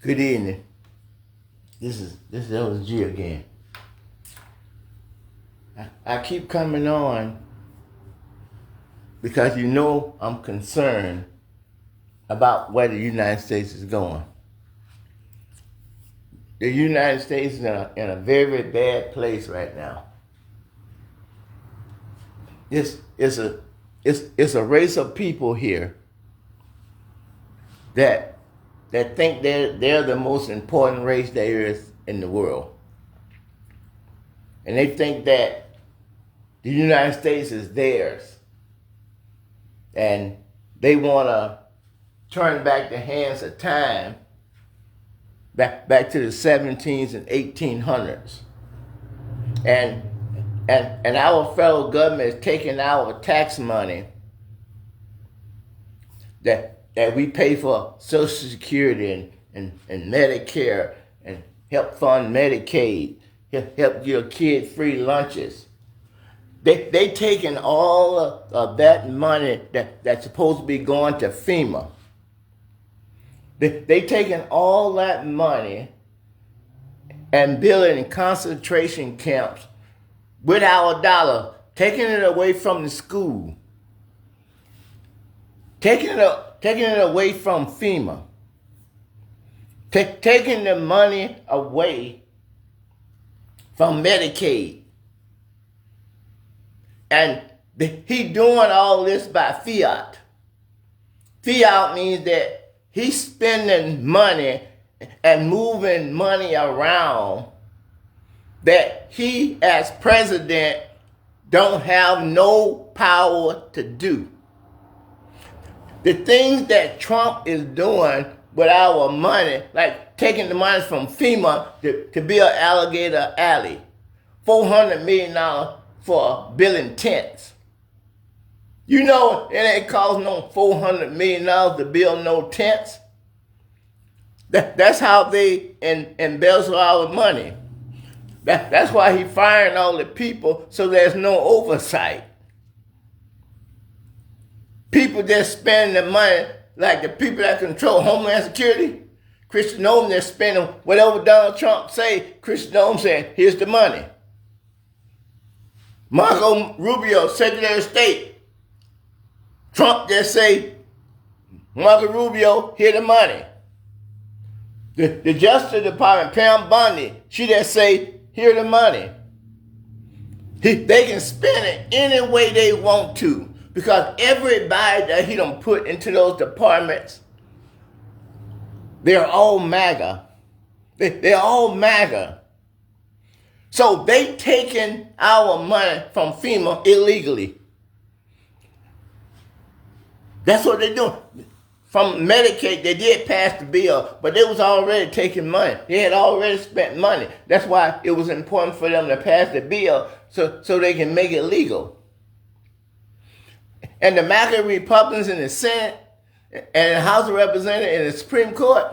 Good evening. This is LG again. I keep coming on because I'm concerned about where the United States is going. The United States is in a very, very bad place right now. It's a race of people here that think they're the most important race there is in the world. And they think that the United States is theirs. And they want to turn back the hands of time back to the 1700s and 1800s. And our federal government is taking our tax money that we pay for Social Security and Medicare and help fund Medicaid, help your kid free lunches. They taking all of that money that's supposed to be going to FEMA. They taking all that money and building concentration camps with our dollar, taking it away from the school, taking it away from FEMA, taking the money away from Medicaid. And he doing all this by fiat. Fiat means that he's spending money and moving money around that he as president don't have no power to do. The things that Trump is doing with our money, like taking the money from FEMA to build Alligator Alley, $400 million for building tents. It ain't cost no $400 million to build no tents. That's how they embezzle our money. That's why he firing all the people, so there's no oversight. People just spend the money, like the people that control Homeland Security. Kristi Noem, they're spending whatever Donald Trump say. Kristi Noem saying, here's the money. Marco Rubio, Secretary of State. Trump just say, Marco Rubio, here the money. The Justice Department, Pam Bondi, she just say, here the money. They can spend it any way they want to because everybody that he done put into those departments, they're all MAGA. They're all MAGA. So they taking our money from FEMA illegally. That's what they're doing. From Medicaid, they did pass the bill, but they was already taking money. They had already spent money. That's why it was important for them to pass the bill so they can make it legal. And the MAGA Republicans in the Senate and the House of Representatives and the Supreme Court,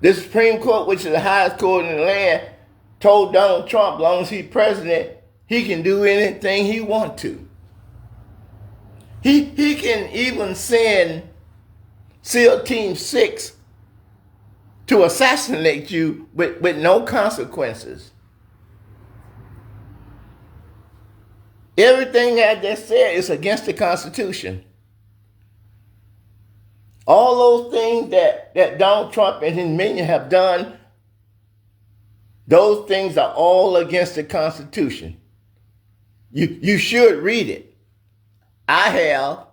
the Supreme Court, which is the highest court in the land, told Donald Trump, as long as he's president, he can do anything he wants to. He can even send SEAL Team 6 to assassinate you with no consequences. Everything I just said is against the Constitution. All those things that Donald Trump and his minions have done, those things are all against the Constitution. You should read it. I have.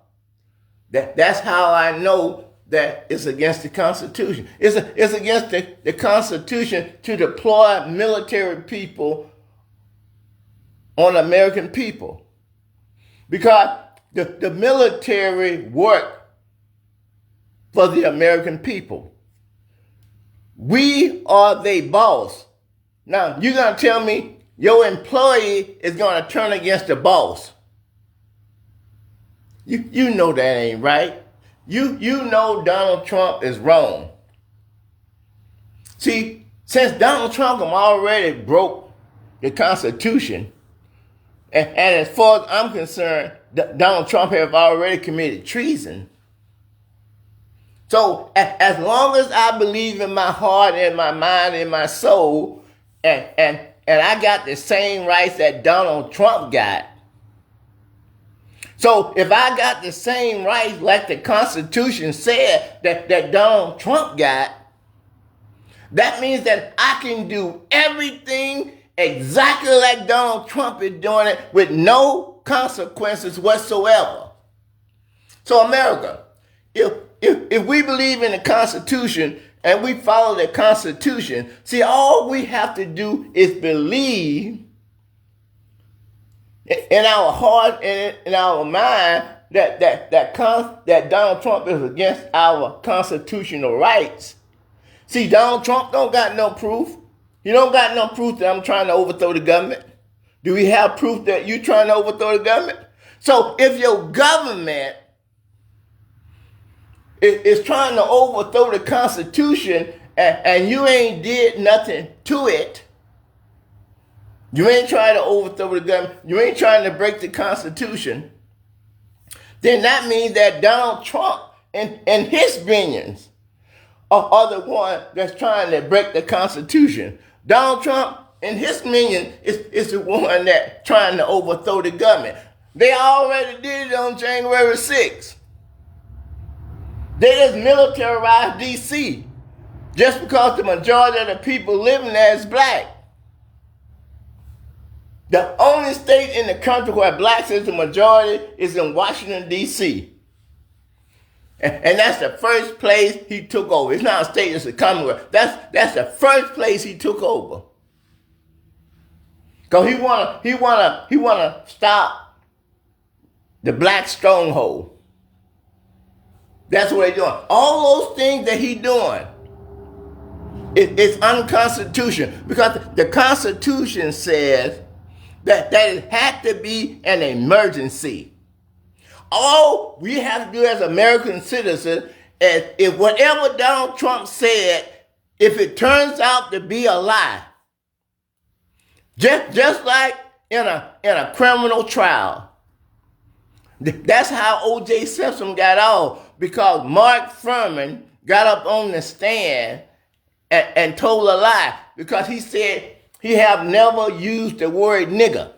That's how I know that it's against the Constitution. It's against the Constitution to deploy military people on American people. Because the military work for the American people. We are their boss. Now, you're going to tell me your employee is going to turn against the boss. You know that ain't right. You know Donald Trump is wrong. See, since Donald Trump already broke the Constitution, and as far as I'm concerned, Donald Trump have already committed treason. So as long as I believe in my heart and my mind and my soul, and I got the same rights that Donald Trump got. So if I got the same rights like the Constitution said that Donald Trump got, that means that I can do everything exactly like Donald Trump is doing it with no consequences whatsoever. So America, if we believe in the Constitution and we follow the Constitution, see, all we have to do is believe in our heart and in our mind that Donald Trump is against our constitutional rights. See, Donald Trump don't got no proof. He don't got no proof that I'm trying to overthrow the government. Do we have proof that you trying to overthrow the government? So if your government is trying to overthrow the Constitution and you ain't did nothing to it, you ain't trying to overthrow the government, you ain't trying to break the Constitution, then that means that Donald Trump and his minions are the one that's trying to break the Constitution. Donald Trump and his minion is the one that's trying to overthrow the government. They already did it on January 6th. They just militarized D.C. just because the majority of the people living there is black. The only state in the country where blacks is the majority is in Washington, D.C. And that's the first place he took over. It's not a state, it's a commonwealth. That's the first place he took over. Because he wanna stop the black stronghold. That's what they're doing. All those things that he's doing, it's unconstitutional. Because the Constitution says that it had to be an emergency. All we have to do as American citizens is if whatever Donald Trump said, if it turns out to be a lie, just like in a criminal trial. That's how O.J. Simpson got off, because Mark Fuhrman got up on the stand and told a lie, because he said he have never used the word nigger.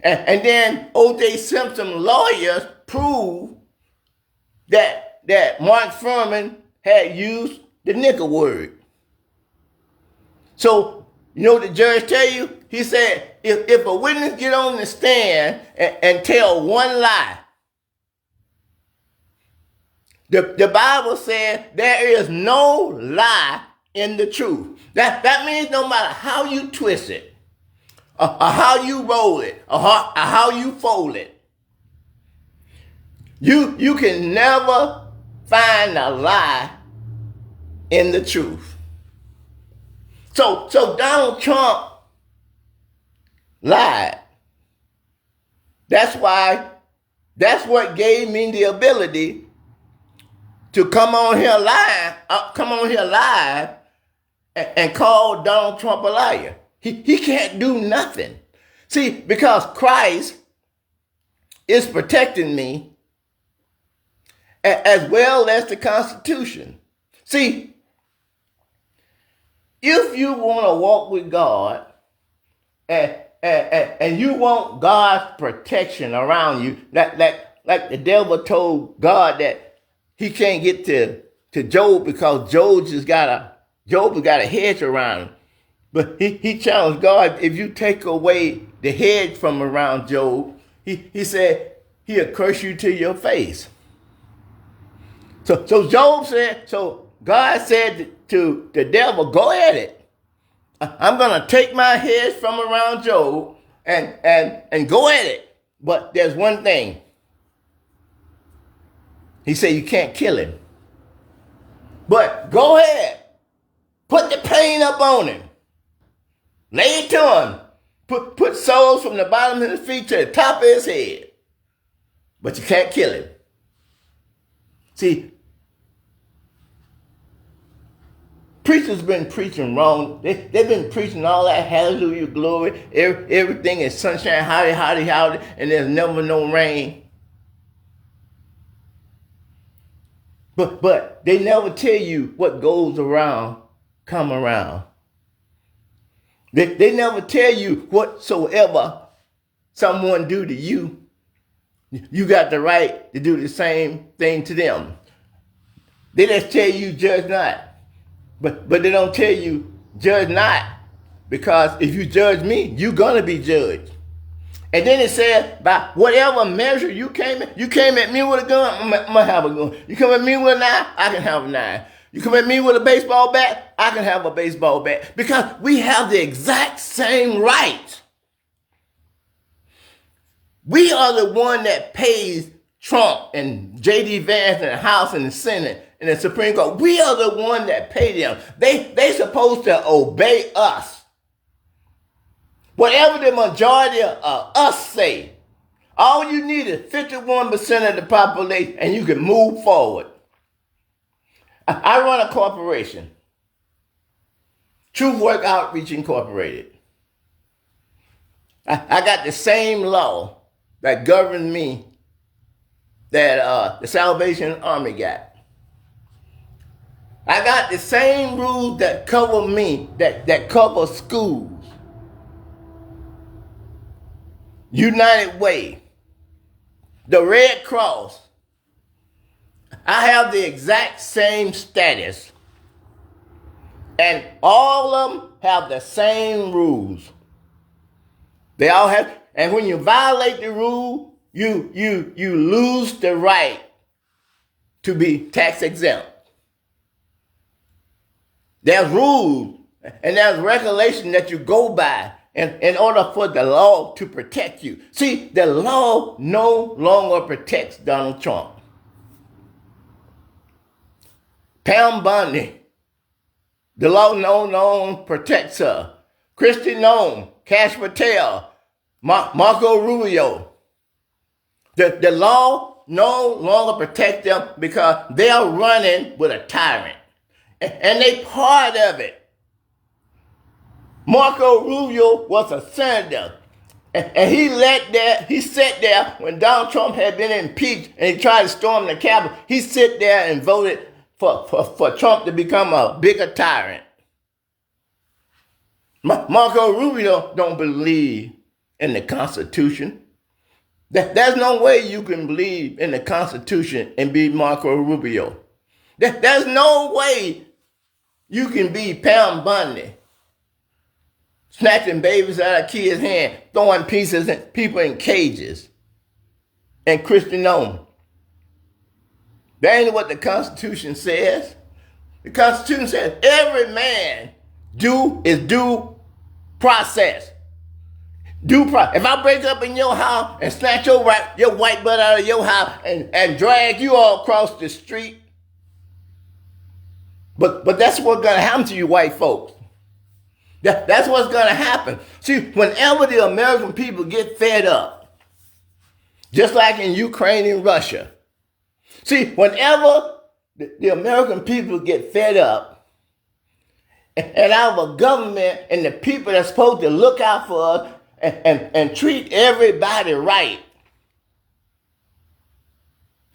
And then O.J. Simpson lawyers proved that Mark Fuhrman had used the nigger word. So, you know what the judge tell you? He said, if a witness get on the stand and tell one lie, the Bible said there is no lie in the truth. That means no matter how you twist it, or how you roll it, or how you fold it, you can never find a lie in the truth. So Donald Trump lied. That's what gave me the ability to come on here live and call Donald Trump a liar. He can't do nothing. See, because Christ is protecting me as well as the Constitution. See, if you want to walk with God and you want God's protection around you, like the devil told God that he can't get to Job because Job has got a hedge around him. But he challenged God, if you take away the hedge from around Job, he said he'll curse you to your face. So God said to the devil, go at it. I'm going to take my hedge from around Job and go at it. But there's one thing. He said you can't kill him. But go ahead. Put the pain up on him. Lay it to him. Put soles from the bottom of his feet to the top of his head. But you can't kill him. See, preachers been preaching wrong. They've been preaching all that hallelujah, glory. Everything is sunshine, howdy, and there's never no rain. But they never tell you what goes around come around. They never tell you whatsoever someone do to you, you got the right to do the same thing to them. They just tell you judge not. But they don't tell you judge not. Because if you judge me, you're going to be judged. And then it said, by whatever measure you came at me with a gun, I'm going to have a gun. You come at me with a knife, I can have a knife. You come at me with a baseball bat, I can have a baseball bat. Because we have the exact same right. We are the one that pays Trump and J.D. Vance and the House and the Senate and the Supreme Court. We are the one that pay them. They supposed to obey us. Whatever the majority of us say, all you need is 51% of the population and you can move forward. I run a corporation, Truth Work Outreach Incorporated. I got the same law that governs me that the Salvation Army got. I got the same rules that cover me, that cover schools. United Way, the Red Cross. I have the exact same status. And all of them have the same rules. They all have, and when you violate the rule, you lose the right to be tax exempt. There's rules and there's regulation that you go by in order for the law to protect you. See, the law no longer protects Donald Trump. Pam Bondi, the law no longer protects her. Kristi Noem, Kash Patel, Marco Rubio. The law no longer protects them because they are running with a tyrant. And they part of it. Marco Rubio was a senator. And he sat there when Donald Trump had been impeached and he tried to storm the Capitol. He sat there and voted for Trump to become a bigger tyrant. Marco Rubio don't believe in the Constitution. There's no way you can believe in the Constitution and be Marco Rubio. There's no way you can be Pam Bondi, snatching babies out of kids' hands, throwing pieces and people in cages, and Kristi Noem. That ain't what the Constitution says. The Constitution says every man due process. If I break up in your house and snatch your white butt out of your house and drag you all across the street, but that's what's going to happen to you white folks. That's what's going to happen. See, whenever the American people get fed up, just like in Ukraine and Russia, see, whenever the American people get fed up, and our government and the people that's supposed to look out for us and treat everybody right,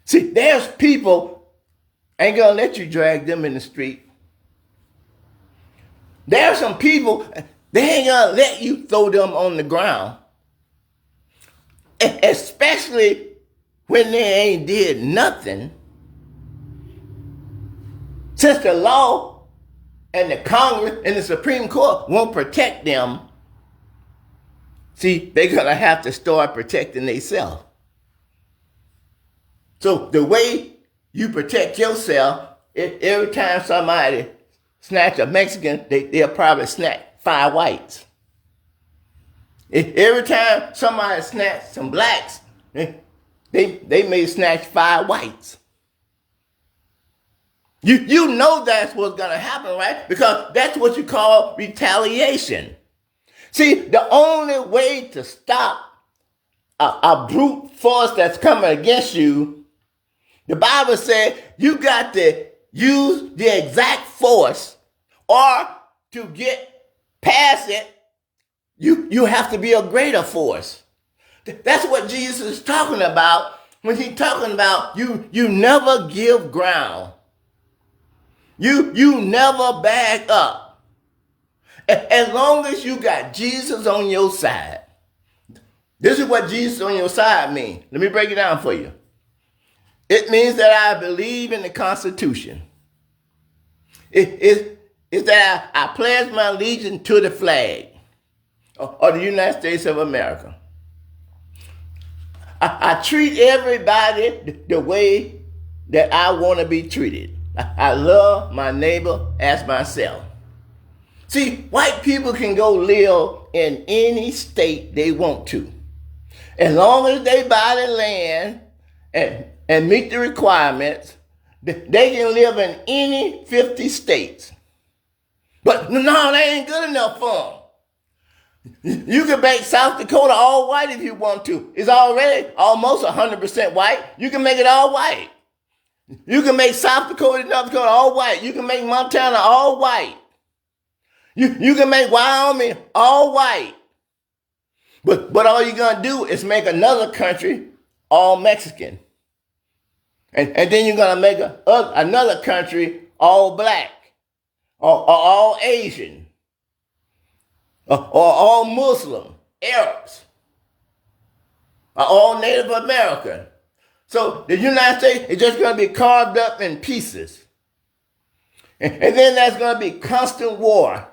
see, there's people ain't going to let you drag them in the street. There are some people, they ain't going to let you throw them on the ground. Especially when they ain't did nothing. Since the law and the Congress and the Supreme Court won't protect them, see, they're going to have to start protecting themselves. So the way you protect yourself, every time somebody snatch a Mexican, they'll probably snatch 5 whites. Every time somebody snatch some blacks, they may snatch 5 whites. You know that's what's going to happen, right? Because that's what you call retaliation. See, the only way to stop a brute force that's coming against you, the Bible said you got to use the exact force, or to get past it, you have to be a greater force. That's what Jesus is talking about when he's talking about you never give ground. You never back up. As long as you got Jesus on your side. This is what Jesus on your side means. Let me break it down for you. It means that I believe in the Constitution. It's that I pledge my allegiance to the flag of the United States of America. I treat everybody the way that I want to be treated. I love my neighbor as myself. See, white people can go live in any state they want to. As long as they buy the land and meet the requirements, they can live in any 50 states. But no, that ain't good enough for them. You can make South Dakota all white if you want to. It's already almost 100% white. You can make it all white. You can make South Dakota, North Dakota all white. You can make Montana all white. You can make Wyoming all white. But all you're going to do is make another country all Mexican. And then you're going to make another country all black or all Asian or all Muslim, Arabs, or all Native American. So the United States is just going to be carved up in pieces. And then there's going to be constant war.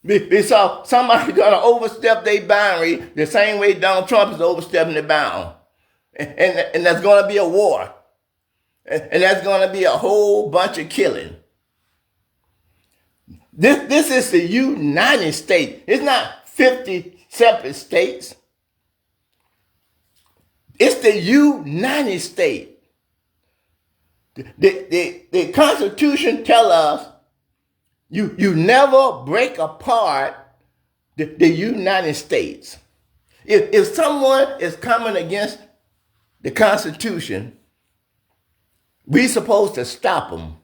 Because somebody's going to overstep their boundary the same way Donald Trump is overstepping the bound. And there's going to be a war. And there's going to be a whole bunch of killing. This is the United States. It's not 50 separate states. It's the United States. The Constitution tells us you never break apart the United States. If someone is coming against the Constitution, we're supposed to stop them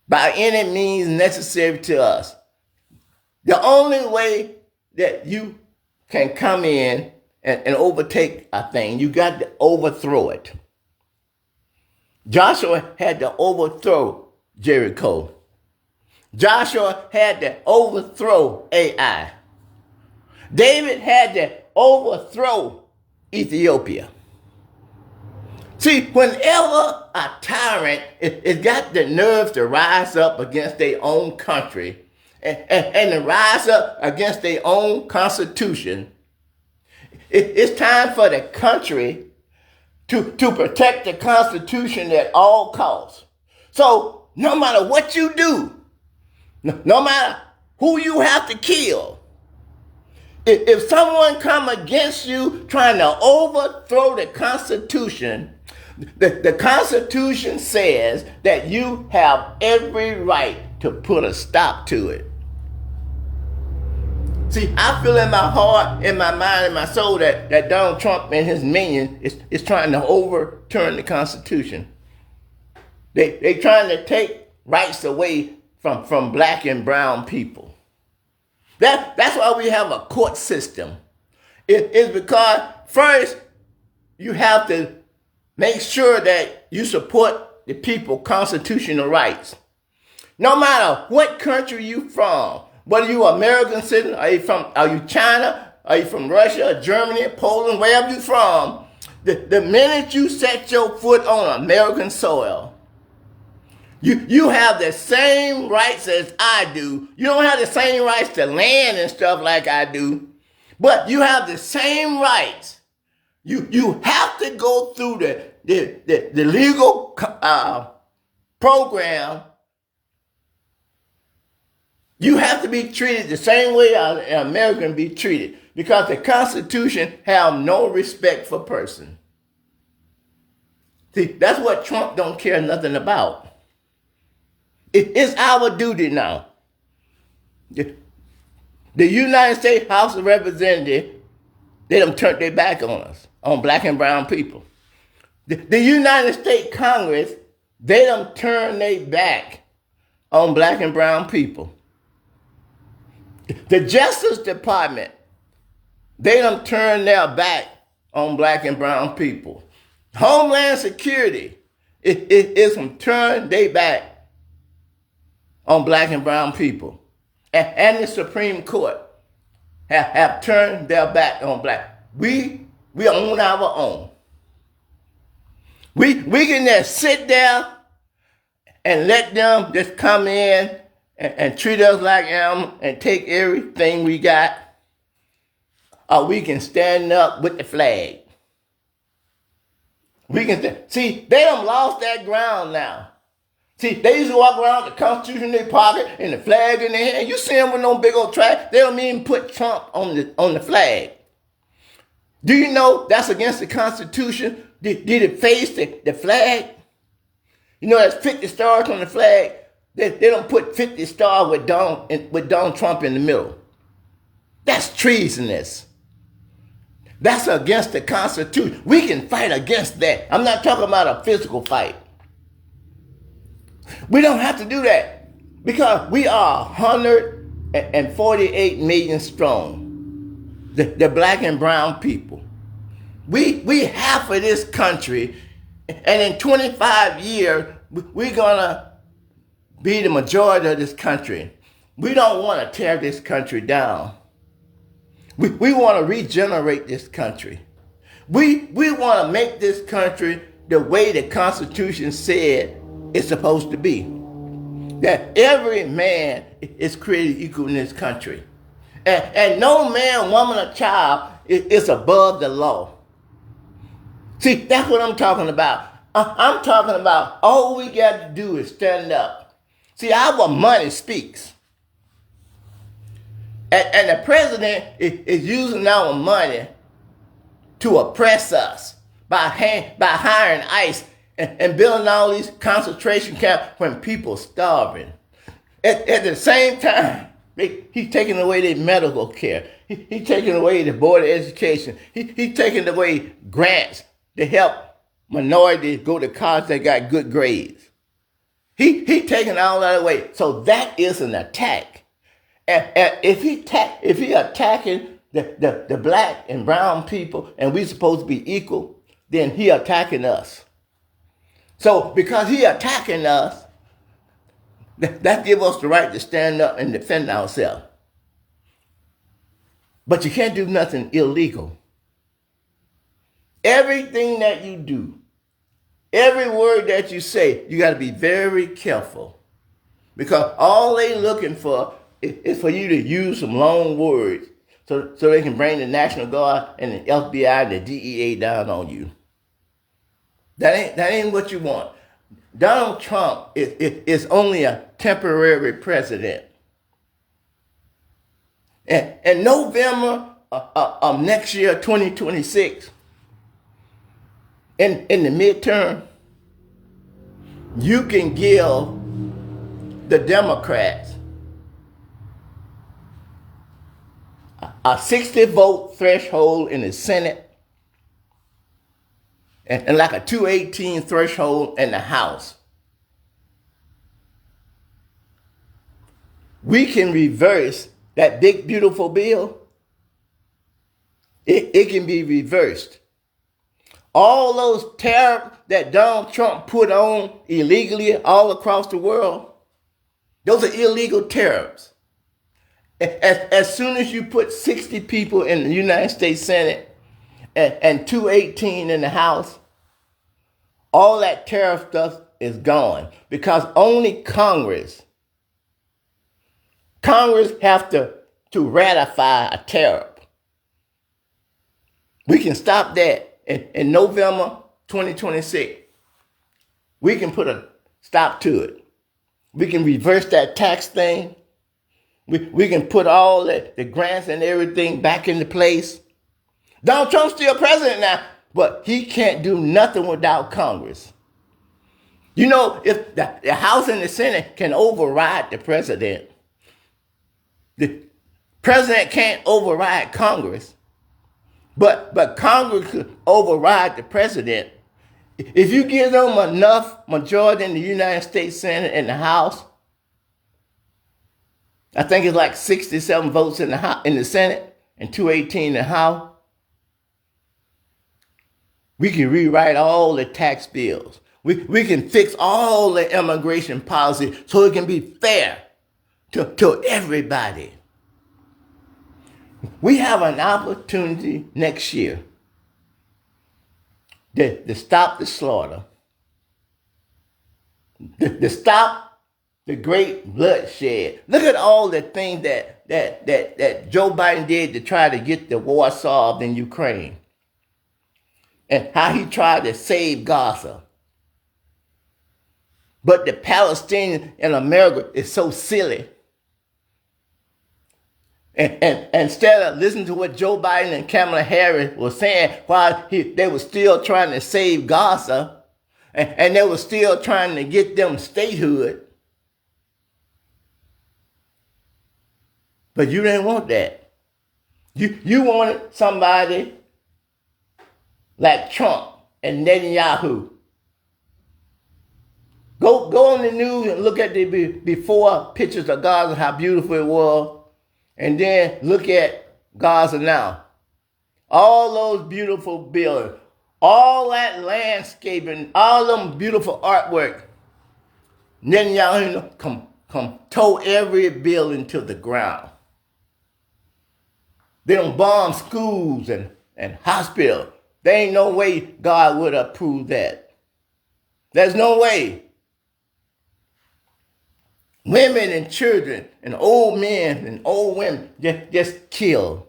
by any means necessary to us. The only way that you can come in and overtake a thing, you got to overthrow it. Joshua had to overthrow Jericho. Joshua had to overthrow Ai. David had to overthrow Ethiopia. See, whenever a tyrant is got the nerve to rise up against their own country and to rise up against their own constitution, it's time for the country to protect the Constitution at all costs. So no matter what you do, no matter who you have to kill, if someone come against you trying to overthrow the Constitution, the Constitution says that you have every right to put a stop to it. See, I feel in my heart, in my mind, in my soul that Donald Trump and his minions is trying to overturn the Constitution. They trying to take rights away from black and brown people. That's why we have a court system. It's because first you have to make sure that you support the people's constitutional rights. No matter what country you from, whether you American citizen, are you China, are you from Russia, Germany, Poland, wherever you from, the minute you set your foot on American soil, you have the same rights as I do. You don't have the same rights to land and stuff like I do, but you have the same rights. You have to go through the legal program. You have to be treated the same way an American be treated, because the Constitution have no respect for person. See, that's what Trump don't care nothing about. It's our duty now. The United States House of Representatives, they done turned their back on us, on black and brown people. The United States Congress, they done turned their back on black and brown people. The Justice Department, they done turned their back on black and brown people. Homeland Security is from turn their back on black and brown people. And the Supreme Court have turned their back on black. We own our own. We can just sit there and let them just come in and treat us like animals and take everything we got. Or we can stand up with the flag. We can see, they done lost that ground now. See, they used to walk around with the Constitution in their pocket and the flag in their hand. You see them with no big old trash. They don't even put Trump on the flag. Do you know that's against the Constitution? Did it face the flag? You know there's 50 stars on the flag. They don't put 50 stars with Donald Trump in the middle. That's treasonous. That's against the Constitution. We can fight against that. I'm not talking about a physical fight. We don't have to do that because we are 148 million strong. The black and brown people. We half of this country, and in 25 years, we're gonna be the majority of this country. We don't want to tear this country down. We want to regenerate this country. We want to make this country the way the Constitution said it's supposed to be. That every man is created equal in this country. And no man, woman, or child is above the law. See, that's what I'm talking about. I'm talking about all we got to do is stand up. See, our money speaks. And the president is using our money to oppress us by hiring ICE and building all these concentration camps when people are starving. At the same time, he's taking away their medical care. He's taking away the board of education. He's taking away grants to help minorities go to college that got good grades. He's taking all that away. So that is an attack. And if he attacking the black and brown people and we supposed to be equal, then he attacking us. So because he attacking us, that gives us the right to stand up and defend ourselves. But you can't do nothing illegal. Everything that you do, every word that you say, you got to be very careful. Because all they looking for is for you to use some long words so they can bring the National Guard and the FBI and the DEA down on you. That ain't what you want. Donald Trump is only a temporary president. And November of next year, 2026, in the midterm, you can give the Democrats a 60-vote threshold in the Senate and like a 218 threshold in the House. We can reverse that big, beautiful bill. It can be reversed. All those tariffs that Donald Trump put on illegally all across the world, those are illegal tariffs. As soon as you put 60 people in the United States Senate and 218 in the House, all that tariff stuff is gone because only Congress have to ratify a tariff. We can stop that in November 2026. We can put a stop to it. We can reverse that tax thing. We can put all the grants and everything back into place. Donald Trump's still president now, but he can't do nothing without Congress. You know, if the House and the Senate can override the president, the president can't override Congress, but Congress could override the president. If you give them enough majority in the United States Senate and the House, I think it's like 67 votes in the Senate and 218 in the House. We can rewrite all the tax bills. We can fix all the immigration policy so it can be fair to everybody. We have an opportunity next year to stop the slaughter, to stop the great bloodshed. Look at all the things that Joe Biden did to try to get the war solved in Ukraine, and how he tried to save Gaza. But the Palestinians in America is so silly. And instead of listening to what Joe Biden and Kamala Harris were saying while they were still trying to save Gaza, and they were still trying to get them statehood. But you didn't want that. You wanted somebody like Trump and Netanyahu. Go on the news and look at the before pictures of Gaza, how beautiful it was. And then look at Gaza now. All those beautiful buildings, all that landscaping, all them beautiful artwork. Netanyahu come tow every building to the ground. They don't bomb schools and hospitals. There ain't no way God would approve that. There's no way. Women and children and old men and old women just killed.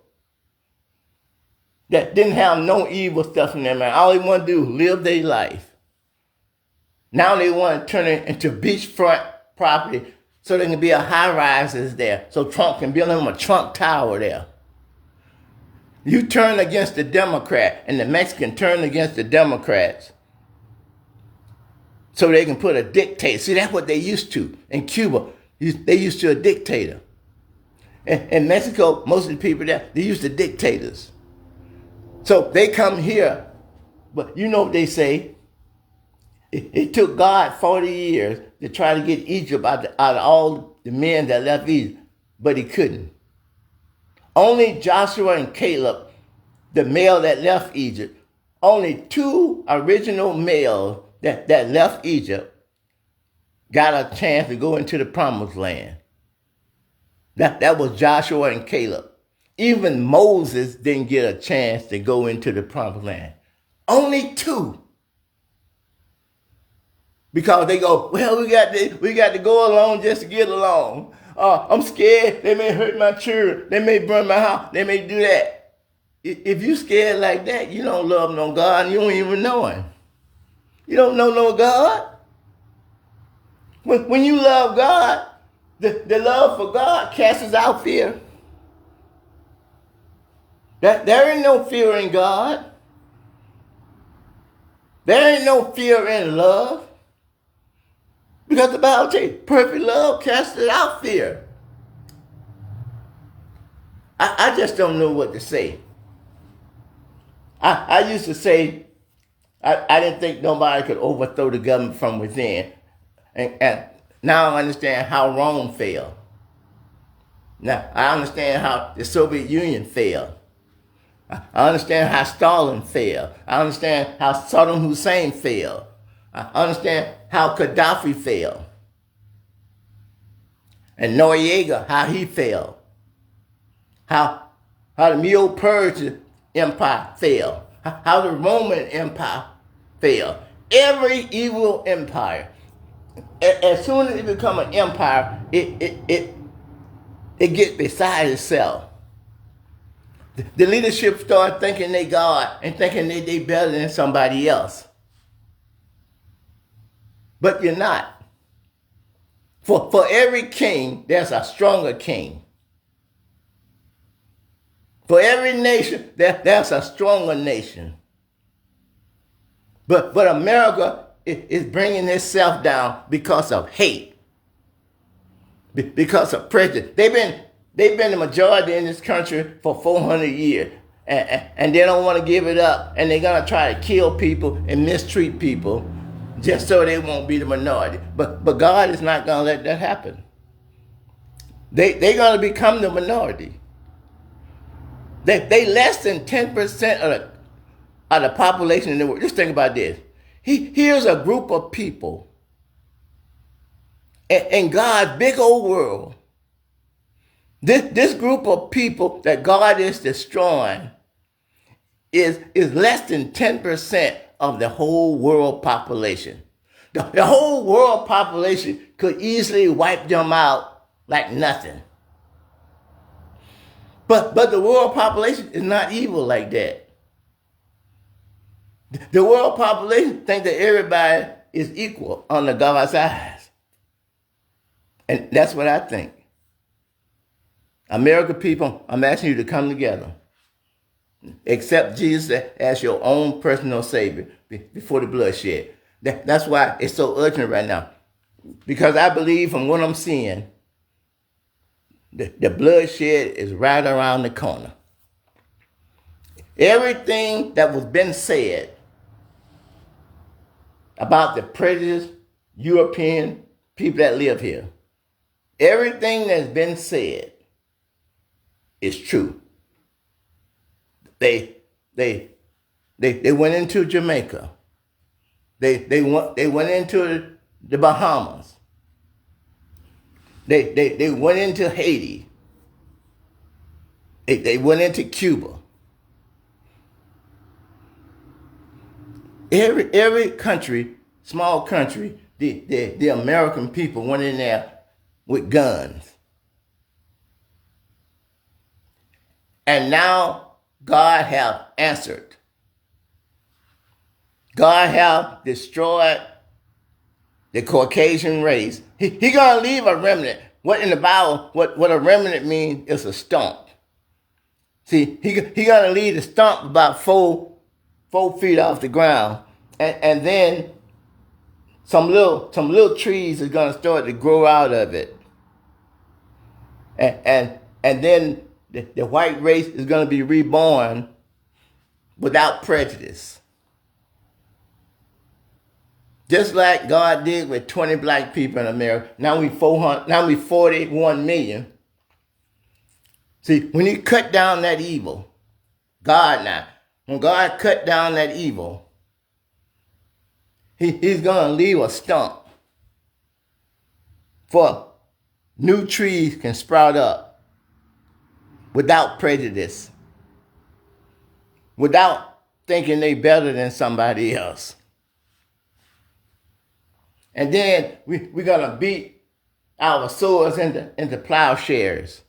That didn't have no evil stuff in their mind. All they want to do is live their life. Now they want to turn it into beachfront property so there can be a high-rises there. So Trump can build them a Trump Tower there. You turn against the Democrat and the Mexican turn against the Democrats so they can put a dictator. See, that's what they used to. In Cuba, they used to a dictator. In Mexico, most of the people there, they used to dictators. So they come here, but you know what they say? It took God 40 years to try to get Egypt out of all the men that left Egypt, but he couldn't. Only Joshua and Caleb, the male that left Egypt, only two original males that left Egypt got a chance to go into the promised land. That was Joshua and Caleb. Even Moses didn't get a chance to go into the promised land. Only two. Because they go, well, we got to go along just to get along. I'm scared. They may hurt my children. They may burn my house. They may do that. If you scared like that, you don't love no God and you don't even know him. You don't know no God. When you love God, the love for God casts out fear. There ain't no fear in God. There ain't no fear in love. Because the Bible tells you, perfect love casts out fear. I just don't know what to say. I used to say, I didn't think nobody could overthrow the government from within. And now I understand how Rome fell. Now I understand how the Soviet Union fell. I understand how Stalin fell. I understand how Saddam Hussein fell. I understand how Gaddafi fell. And Noriega, how he fell. How the Medo-Persian Empire fell. How the Roman Empire fell. Every evil empire, as soon as it becomes an empire, it gets beside itself. The leadership start thinking they God and thinking they better than somebody else. But you're not. For every king, there's a stronger king. For every nation, there's a stronger nation. But America is bringing itself down because of hate, because of prejudice. They've been the majority in this country for 400 years, and they don't want to give it up, and they're gonna try to kill people and mistreat people just so they won't be the minority. But God is not gonna let that happen. They're gonna become the minority. They less than 10% of the population in the world. Just think about this. Here's a group of people in God's big old world. This group of people that God is destroying is less than 10% of the whole world population. The whole world population could easily wipe them out like nothing. But the world population is not evil like that. The world population thinks that everybody is equal under God's eyes. And that's what I think. American people, I'm asking you to come together. Accept Jesus as your own personal Savior before the bloodshed. That's why it's so urgent right now. Because I believe from what I'm seeing, the bloodshed is right around the corner. Everything that was been said about the prejudiced European people that live here, everything that's been said is true. They went into Jamaica. They went into the Bahamas. They went into Haiti. They went into Cuba. Every country, small country, the American people went in there with guns. And now God have answered. God have destroyed the Caucasian race. He gonna leave a remnant. What in the Bible, what a remnant means is a stump. See, he gonna leave the stump about 4 feet off the ground, and then some little trees are gonna start to grow out of it, and then the white race is gonna be reborn without prejudice. Just like God did with 20 black people in America. Now we 41 million. See, when he cut down that evil, when God cut down that evil, he's going to leave a stump for new trees can sprout up without prejudice, without thinking they better than somebody else. And then we're going to beat our swords into plowshares.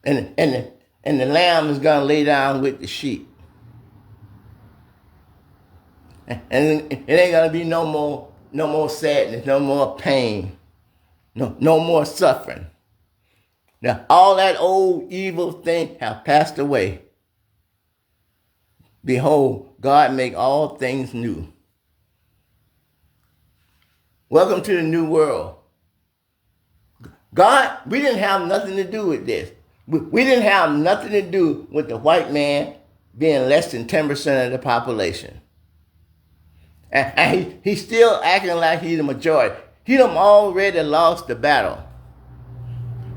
And the lamb is going to lay down with the sheep. And it ain't going to be no more sadness, no more pain, no more suffering. Now, all that old evil thing have passed away. Behold, God make all things new. Welcome to the new world. God, we didn't have nothing to do with this. We didn't have nothing to do with the white man being less than 10% of the population. And he's still acting like he's the majority. He done already lost the battle.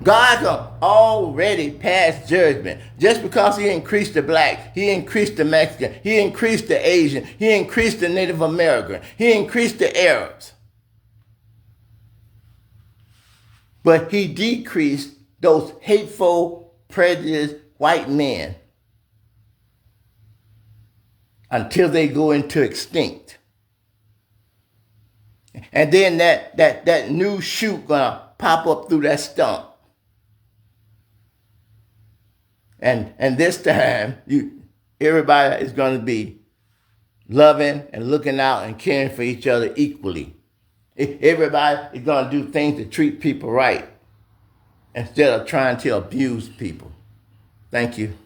God done already passed judgment. Just because he increased the black, he increased the Mexican, he increased the Asian, he increased the Native American, he increased the Arabs. But he decreased those hateful, prejudiced white men until they go into extinct. And then that new shoot gonna pop up through that stump. And this time, everybody is gonna be loving and looking out and caring for each other equally. Everybody is going to do things to treat people right instead of trying to abuse people. Thank you.